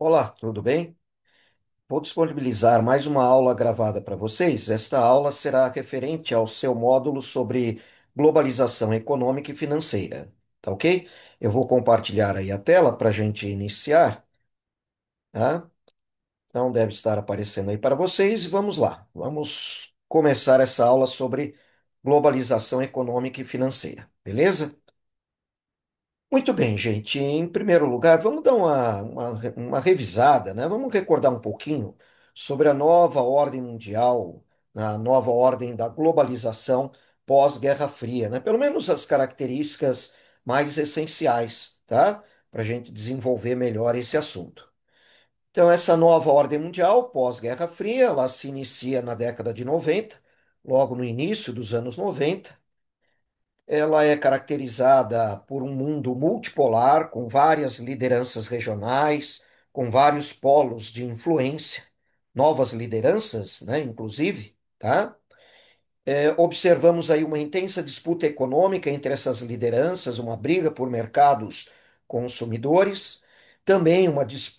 Olá, tudo bem? Vou disponibilizar mais uma aula gravada para vocês. Esta aula será referente ao seu módulo sobre globalização econômica e financeira, tá ok? Eu vou compartilhar aí a tela para a gente iniciar, tá? Então deve estar aparecendo aí para vocês e vamos lá. Vamos começar essa aula sobre globalização econômica e financeira, beleza? Muito bem, gente. Em primeiro lugar, vamos dar uma revisada, né? Vamos recordar um pouquinho sobre a nova ordem mundial, a nova ordem da globalização pós-Guerra Fria, né? Pelo menos as características mais essenciais, tá? Para a gente desenvolver melhor esse assunto. Então, essa nova ordem mundial pós-Guerra Fria, ela se inicia na década de 90, logo no início dos anos 90. Ela é caracterizada por um mundo multipolar, com várias lideranças regionais, com vários polos de influência, novas lideranças, né, inclusive, tá? Observamos aí uma intensa disputa econômica entre essas lideranças, uma briga por mercados consumidores, também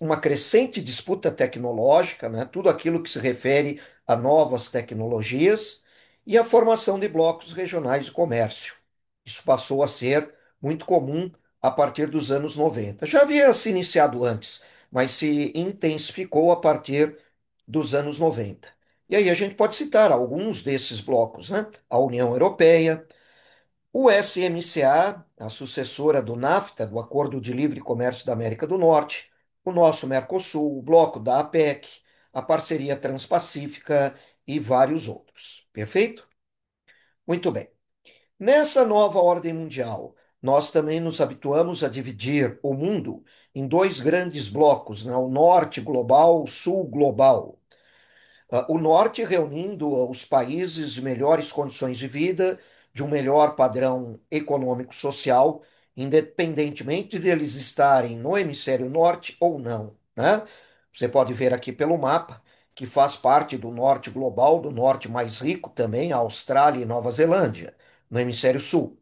uma crescente disputa tecnológica, né? Tudo aquilo que se refere a novas tecnologias, e a formação de blocos regionais de comércio. Isso passou a ser muito comum a partir dos anos 90. Já havia se iniciado antes, mas se intensificou a partir dos anos 90. E aí a gente pode citar alguns desses blocos, né? A União Europeia, o SMCA, a sucessora do NAFTA, do Acordo de Livre Comércio da América do Norte, o nosso Mercosul, o bloco da APEC, a Parceria Transpacífica e vários outros. Perfeito? Muito bem. Nessa nova ordem mundial, nós também nos habituamos a dividir o mundo em dois grandes blocos, né? O norte global, o sul global. O Norte reunindo os países de melhores condições de vida, de um melhor padrão econômico-social, independentemente de eles estarem no hemisfério norte ou não, né? Você pode ver aqui pelo mapa que faz parte do Norte global, do Norte mais rico também, a Austrália e Nova Zelândia, no hemisfério sul.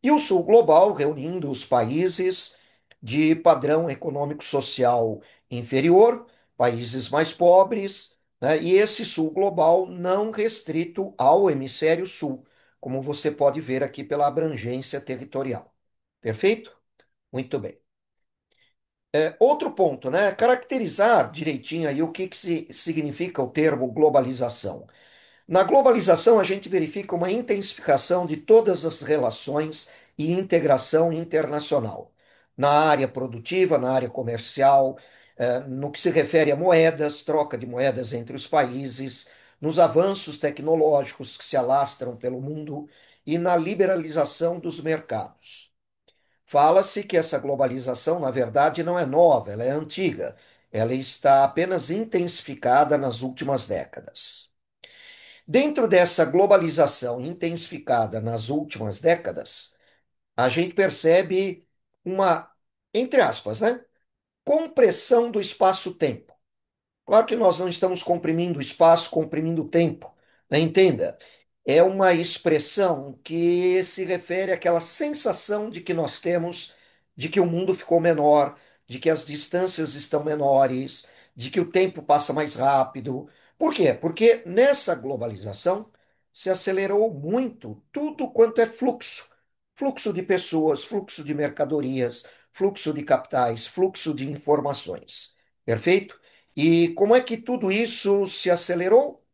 E o Sul global reunindo os países de padrão econômico-social inferior, países mais pobres, né? E esse sul global não restrito ao hemisfério sul, como você pode ver aqui pela abrangência territorial. Perfeito? Muito bem. Outro ponto, né? Caracterizar direitinho aí o que significa o termo globalização. Na globalização, a gente verifica uma intensificação de todas as relações e integração internacional, na área produtiva, na área comercial, no que se refere a moedas, troca de moedas entre os países, nos avanços tecnológicos que se alastram pelo mundo e na liberalização dos mercados. Fala-se que essa globalização, na verdade, não é nova, ela é antiga. Ela está apenas intensificada nas últimas décadas. Dentro dessa globalização intensificada nas últimas décadas, a gente percebe uma, entre aspas, né, compressão do espaço-tempo. Claro que nós não estamos comprimindo o espaço, comprimindo o tempo, né? Entenda, é uma expressão que se refere àquela sensação de que nós temos de que o mundo ficou menor, de que as distâncias estão menores, de que o tempo passa mais rápido. Por quê? Porque nessa globalização se acelerou muito tudo quanto é fluxo. Fluxo de pessoas, fluxo de mercadorias, fluxo de capitais, fluxo de informações. Perfeito? E como é que tudo isso se acelerou?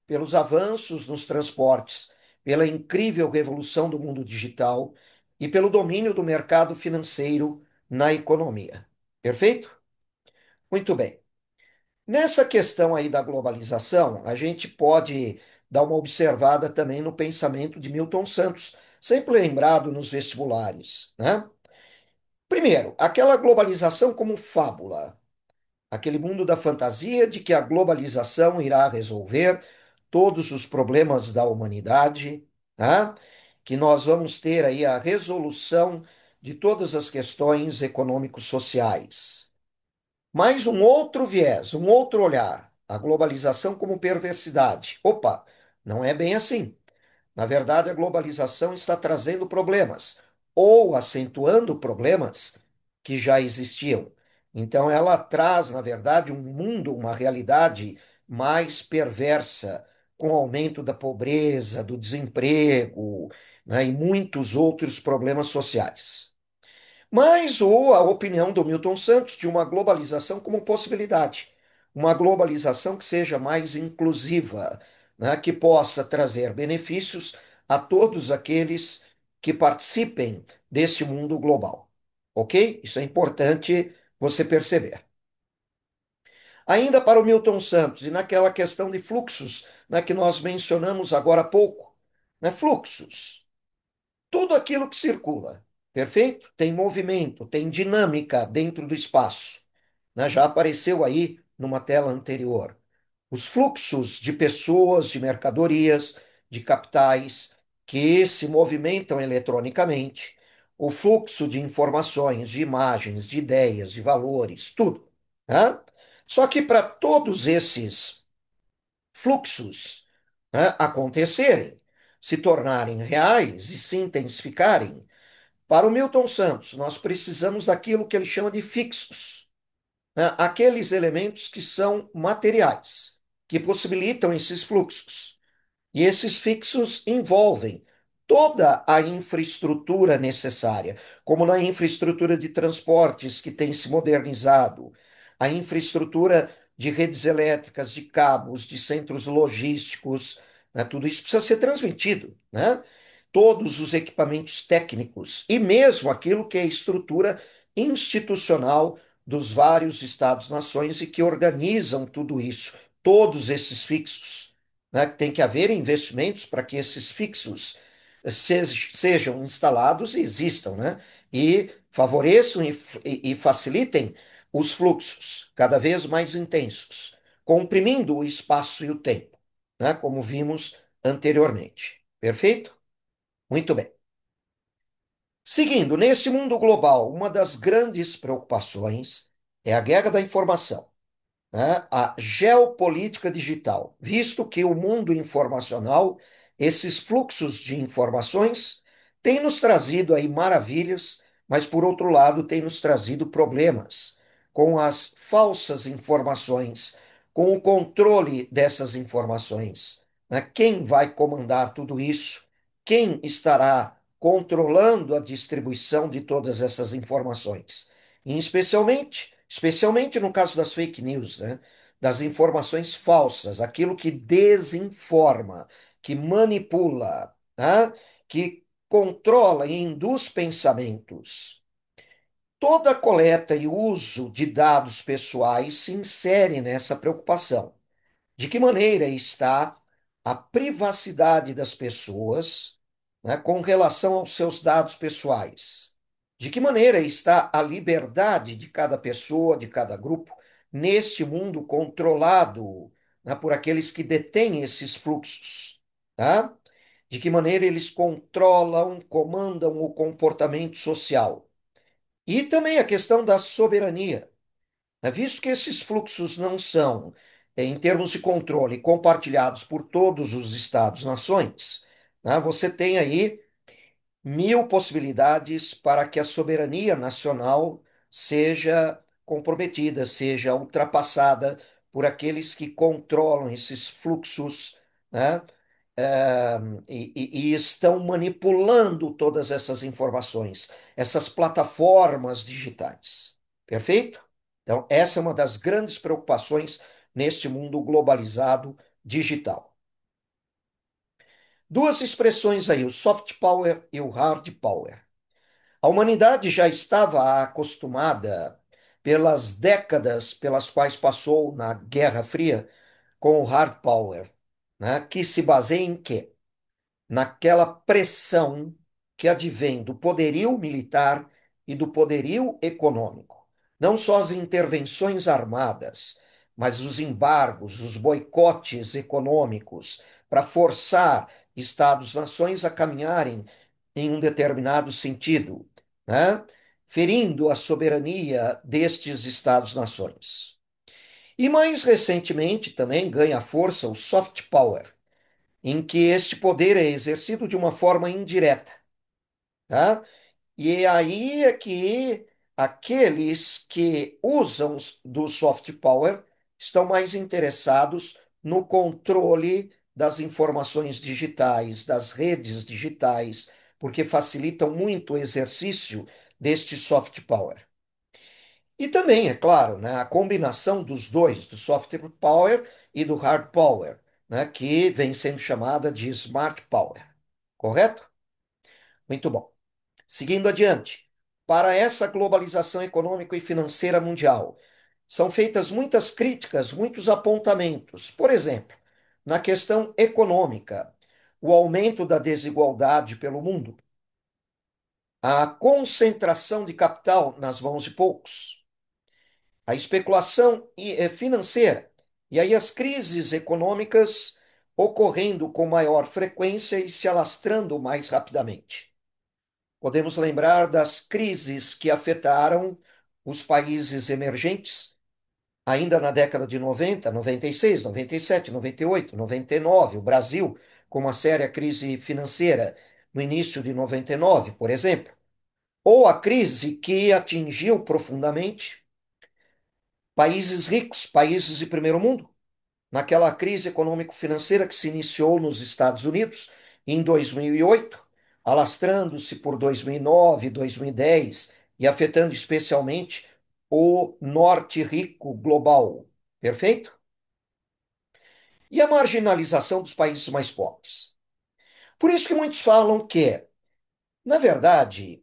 Pelos avanços nos transportes, pela incrível revolução do mundo digital e pelo domínio do mercado financeiro na economia. Perfeito? Muito bem. Nessa questão aí da globalização, a gente pode dar uma observada também no pensamento de Milton Santos, sempre lembrado nos vestibulares, né? Primeiro, aquela globalização como fábula. Aquele mundo da fantasia de que a globalização irá resolver todos os problemas da humanidade, tá? Que nós vamos ter aí a resolução de todas as questões econômicos sociais. Mais um outro viés, um outro olhar, a globalização como perversidade. Opa, não é bem assim. Na verdade, a globalização está trazendo problemas ou acentuando problemas que já existiam. Então, ela traz, na verdade, um mundo, uma realidade mais perversa, com o aumento da pobreza, do desemprego, né, e muitos outros problemas sociais. Mas ou a opinião do Milton Santos de uma globalização como possibilidade, uma globalização que seja mais inclusiva, né, que possa trazer benefícios a todos aqueles que participem desse mundo global. Ok? Isso é importante você perceber. Ainda para o Milton Santos, e naquela questão de fluxos, né, que nós mencionamos agora há pouco, né, fluxos. Tudo aquilo que circula, perfeito? Tem movimento, tem dinâmica dentro do espaço, né? Já apareceu aí numa tela anterior. Os fluxos de pessoas, de mercadorias, de capitais que se movimentam eletronicamente, o fluxo de informações, de imagens, de ideias, de valores, tudo, né? Só que para todos esses fluxos, né, acontecerem, se tornarem reais e se intensificarem, para o Milton Santos, nós precisamos daquilo que ele chama de fixos, né, aqueles elementos que são materiais, que possibilitam esses fluxos. E esses fixos envolvem toda a infraestrutura necessária, como na infraestrutura de transportes que tem se modernizado, a infraestrutura de redes elétricas, de cabos, de centros logísticos, né? Tudo isso precisa ser transmitido, né? Todos os equipamentos técnicos e mesmo aquilo que é a estrutura institucional dos vários estados-nações e que organizam tudo isso, todos esses fixos, né? Tem que haver investimentos para que esses fixos sejam instalados e existam, né? E favoreçam e facilitem os fluxos cada vez mais intensos, comprimindo o espaço e o tempo, né? Como vimos anteriormente. Perfeito? Muito bem. Seguindo, nesse mundo global, uma das grandes preocupações é a guerra da informação, né, a geopolítica digital, visto que o mundo informacional, esses fluxos de informações, têm nos trazido aí maravilhas, mas por outro lado, tem nos trazido problemas com as falsas informações, com o controle dessas informações, né? Quem vai comandar tudo isso? Quem estará controlando a distribuição de todas essas informações? E especialmente no caso das fake news, né? Das informações falsas, aquilo que desinforma, que manipula, né? Que controla e induz pensamentos. Toda a coleta e uso de dados pessoais se insere nessa preocupação. De que maneira está a privacidade das pessoas, né, com relação aos seus dados pessoais? De que maneira está a liberdade de cada pessoa, de cada grupo, neste mundo controlado, né, por aqueles que detêm esses fluxos? Tá? De que maneira eles controlam, comandam o comportamento social? E também a questão da soberania, né? Visto que esses fluxos não são, em termos de controle, compartilhados por todos os estados-nações, né? Você tem aí mil possibilidades para que a soberania nacional seja comprometida, seja ultrapassada por aqueles que controlam esses fluxos, né? eh, e estão manipulando todas essas informações, essas plataformas digitais. Perfeito? Então, essa é uma das grandes preocupações neste mundo globalizado digital. Duas expressões aí, o soft power e o hard power. A humanidade já estava acostumada, pelas décadas pelas quais passou na Guerra Fria, com o hard power, né, que se baseia em quê? Naquela pressão que advém do poderio militar e do poderio econômico. Não só as intervenções armadas, mas os embargos, os boicotes econômicos para forçar Estados-nações a caminharem em um determinado sentido, né? Ferindo a soberania destes Estados-nações. E mais recentemente também ganha força o soft power, em que este poder é exercido de uma forma indireta, tá? E é aí é que aqueles que usam do soft power estão mais interessados no controle das informações digitais, das redes digitais, porque facilitam muito o exercício deste soft power. E também, é claro, né, a combinação dos dois, do soft power e do hard power, né, que vem sendo chamada de smart power. Correto? Muito bom. Seguindo adiante, para essa globalização econômica e financeira mundial, são feitas muitas críticas, muitos apontamentos. Por exemplo, na questão econômica, o aumento da desigualdade pelo mundo, a concentração de capital nas mãos de poucos, a especulação financeira, e aí as crises econômicas ocorrendo com maior frequência e se alastrando mais rapidamente. Podemos lembrar das crises que afetaram os países emergentes ainda na década de 90, 96, 97, 98, 99, o Brasil com uma séria crise financeira no início de 99, por exemplo, ou a crise que atingiu profundamente países ricos, países de primeiro mundo, naquela crise econômico-financeira que se iniciou nos Estados Unidos em 2008, alastrando-se por 2009, 2010 e afetando especialmente o norte rico global. Perfeito? E a marginalização dos países mais pobres. Por isso que muitos falam que, na verdade,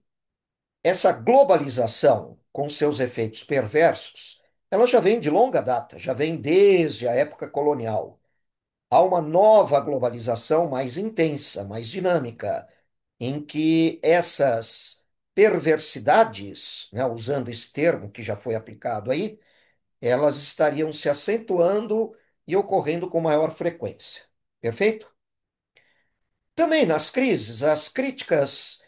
essa globalização, com seus efeitos perversos, ela já vem de longa data, já vem desde a época colonial. Há uma nova globalização mais intensa, mais dinâmica, em que essas perversidades, né, usando esse termo que já foi aplicado aí, elas estariam se acentuando e ocorrendo com maior frequência. Perfeito? Também nas crises, as críticas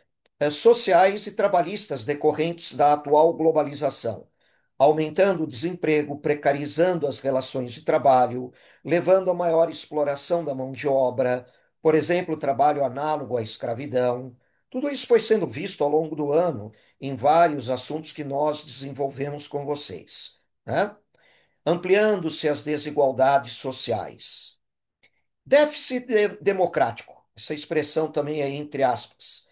sociais e trabalhistas decorrentes da atual globalização, aumentando o desemprego, precarizando as relações de trabalho, levando a maior exploração da mão de obra, por exemplo, trabalho análogo à escravidão. Tudo isso foi sendo visto ao longo do ano em vários assuntos que nós desenvolvemos com vocês, né? Ampliando-se as desigualdades sociais. Déficit democrático, essa expressão também é entre aspas,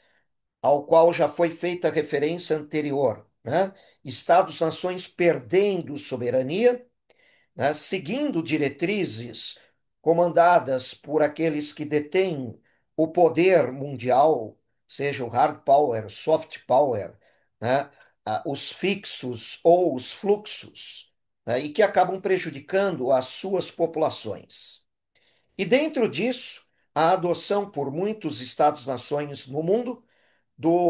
ao qual já foi feita referência anterior, né? Estados-nações perdendo soberania, né? Seguindo diretrizes comandadas por aqueles que detêm o poder mundial, seja o hard power, soft power, né? Os fixos ou os fluxos, né? E que acabam prejudicando as suas populações. E dentro disso, a adoção por muitos Estados-nações no mundo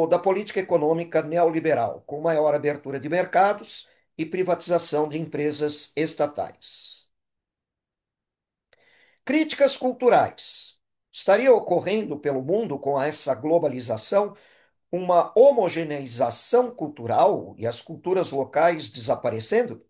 da política econômica neoliberal, com maior abertura de mercados e privatização de empresas estatais. Críticas culturais. Estaria ocorrendo pelo mundo com essa globalização uma homogeneização cultural e as culturas locais desaparecendo?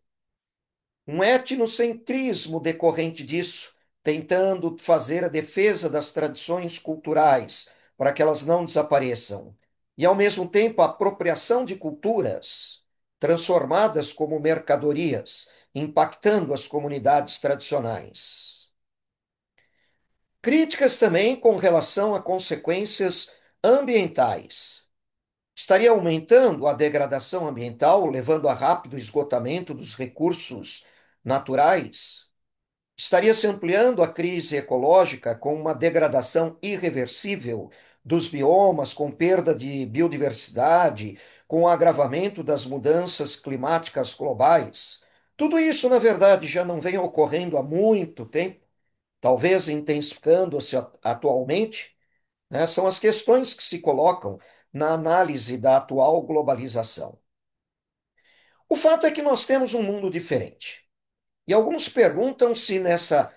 Um etnocentrismo decorrente disso, tentando fazer a defesa das tradições culturais para que elas não desapareçam, e ao mesmo tempo a apropriação de culturas transformadas como mercadorias, impactando as comunidades tradicionais. Críticas também com relação a consequências ambientais. Estaria aumentando a degradação ambiental, levando a rápido esgotamento dos recursos naturais? Estaria se ampliando a crise ecológica com uma degradação irreversível dos biomas, com perda de biodiversidade, com o agravamento das mudanças climáticas globais? Tudo isso, na verdade, já não vem ocorrendo há muito tempo, talvez intensificando-se atualmente, né? São as questões que se colocam na análise da atual globalização. O fato é que nós temos um mundo diferente. E alguns perguntam se nessa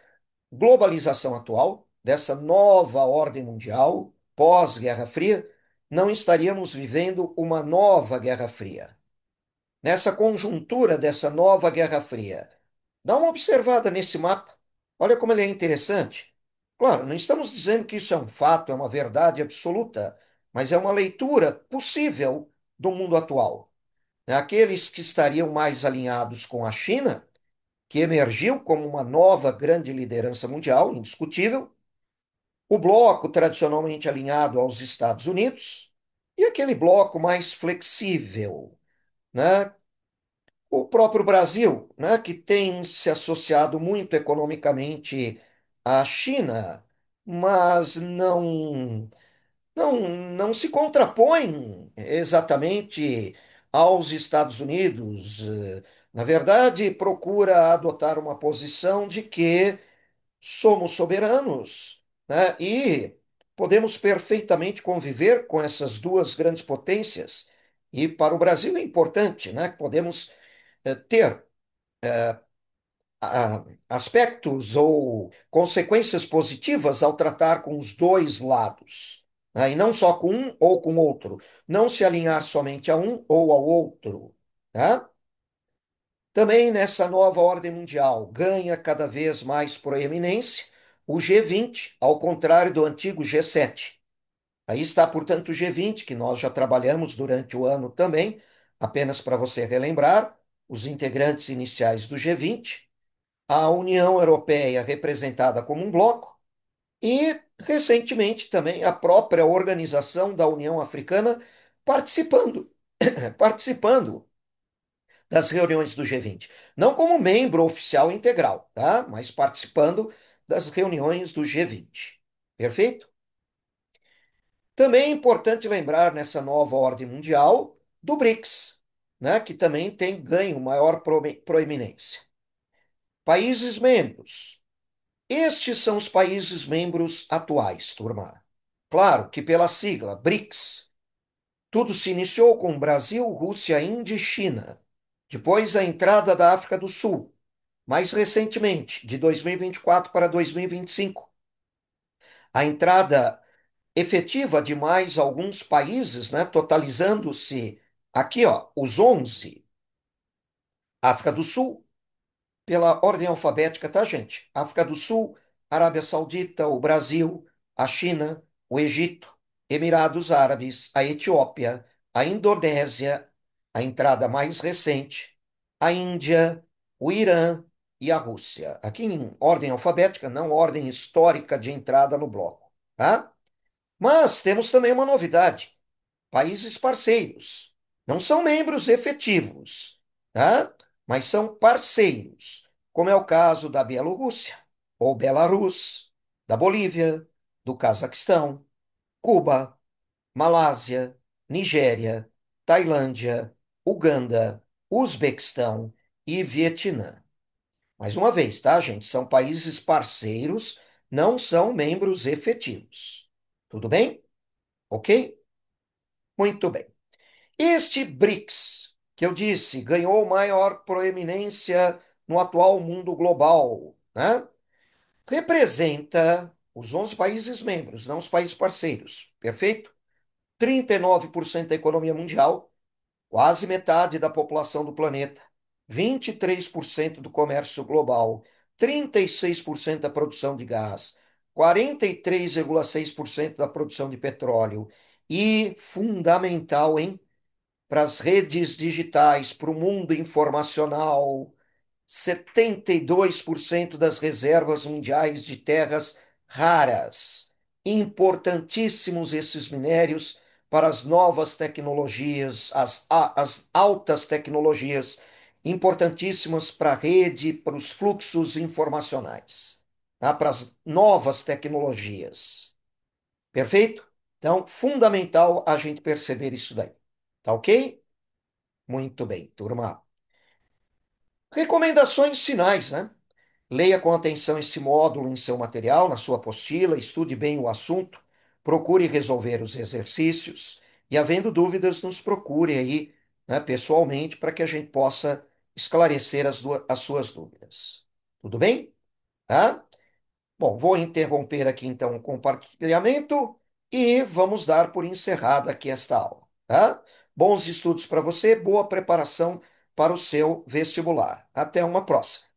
globalização atual, dessa nova ordem mundial, pós-Guerra Fria, não estaríamos vivendo uma nova Guerra Fria. Nessa conjuntura dessa nova Guerra Fria, dá uma observada nesse mapa. Olha como ele é interessante. Claro, não estamos dizendo que isso é um fato, é uma verdade absoluta, mas é uma leitura possível do mundo atual. né, aqueles que estariam mais alinhados com a China, que emergiu como uma nova grande liderança mundial, indiscutível, o bloco tradicionalmente alinhado aos Estados Unidos e aquele bloco mais flexível, né? O próprio Brasil, né, que tem se associado muito economicamente à China, mas não se contrapõe exatamente aos Estados Unidos. Na verdade, procura adotar uma posição de que somos soberanos, né, e podemos perfeitamente conviver com essas duas grandes potências. E para o Brasil é importante, né, que podemos ter aspectos ou consequências positivas ao tratar com os dois lados, né? E não só com um ou com outro, não se alinhar somente a um ou ao outro, tá? Também nessa nova ordem mundial ganha cada vez mais proeminência o G20, ao contrário do antigo G7. Aí está, portanto, o G20, que nós já trabalhamos durante o ano também, apenas para você relembrar, os integrantes iniciais do G20, a União Europeia representada como um bloco e, recentemente, também a própria Organização da União Africana participando, participando das reuniões do G20. Não como membro oficial integral, tá? Mas participando das reuniões do G20. Perfeito? Também é importante lembrar nessa nova ordem mundial do BRICS, né? Que também tem ganho maior proeminência. Países membros. Estes são os países membros atuais, turma. Claro que pela sigla BRICS, tudo se iniciou com Brasil, Rússia, Índia e China. Depois a entrada da África do Sul, mais recentemente, de 2024 para 2025. A entrada efetiva de mais alguns países, né, totalizando-se aqui, ó, os 11. África do Sul, pela ordem alfabética, tá, gente? África do Sul, Arábia Saudita, o Brasil, a China, o Egito, Emirados Árabes, a Etiópia, a Indonésia, a entrada mais recente, a Índia, o Irã e a Rússia. Aqui em ordem alfabética, não ordem histórica de entrada no bloco, tá? Mas temos também uma novidade países parceiros. Não são membros efetivos, tá? Mas são parceiros, como é o caso da Bielorrússia, ou Belarus, da Bolívia, do Cazaquistão, Cuba, Malásia, Nigéria, Tailândia, Uganda, Uzbequistão e Vietnã. Mais uma vez, tá, gente? São países parceiros, não são membros efetivos. Tudo bem? Ok? Muito bem. Este BRICS, que eu disse, ganhou maior proeminência no atual mundo global, né? Representa os 11 países membros, não os países parceiros, perfeito? 39% da economia mundial, quase metade da população do planeta, 23% do comércio global, 36% da produção de gás, 43,6% da produção de petróleo e, fundamental, hein? Para as redes digitais, para o mundo informacional, 72% das reservas mundiais de terras raras. Importantíssimos esses minérios para as novas tecnologias, as altas tecnologias, importantíssimas para a rede, para os fluxos informacionais, tá? Para as novas tecnologias. Perfeito? Então, fundamental a gente perceber isso daí. Tá ok? Muito bem, turma. Recomendações finais, né? Leia com atenção esse módulo em seu material, na sua apostila, estude bem o assunto, procure resolver os exercícios e, havendo dúvidas, nos procure aí, né, pessoalmente para que a gente possa esclarecer as suas dúvidas. Tudo bem? Tá? Bom, vou interromper aqui então o compartilhamento e vamos dar por encerrada aqui esta aula, tá? Bons estudos para você, boa preparação para o seu vestibular. Até uma próxima.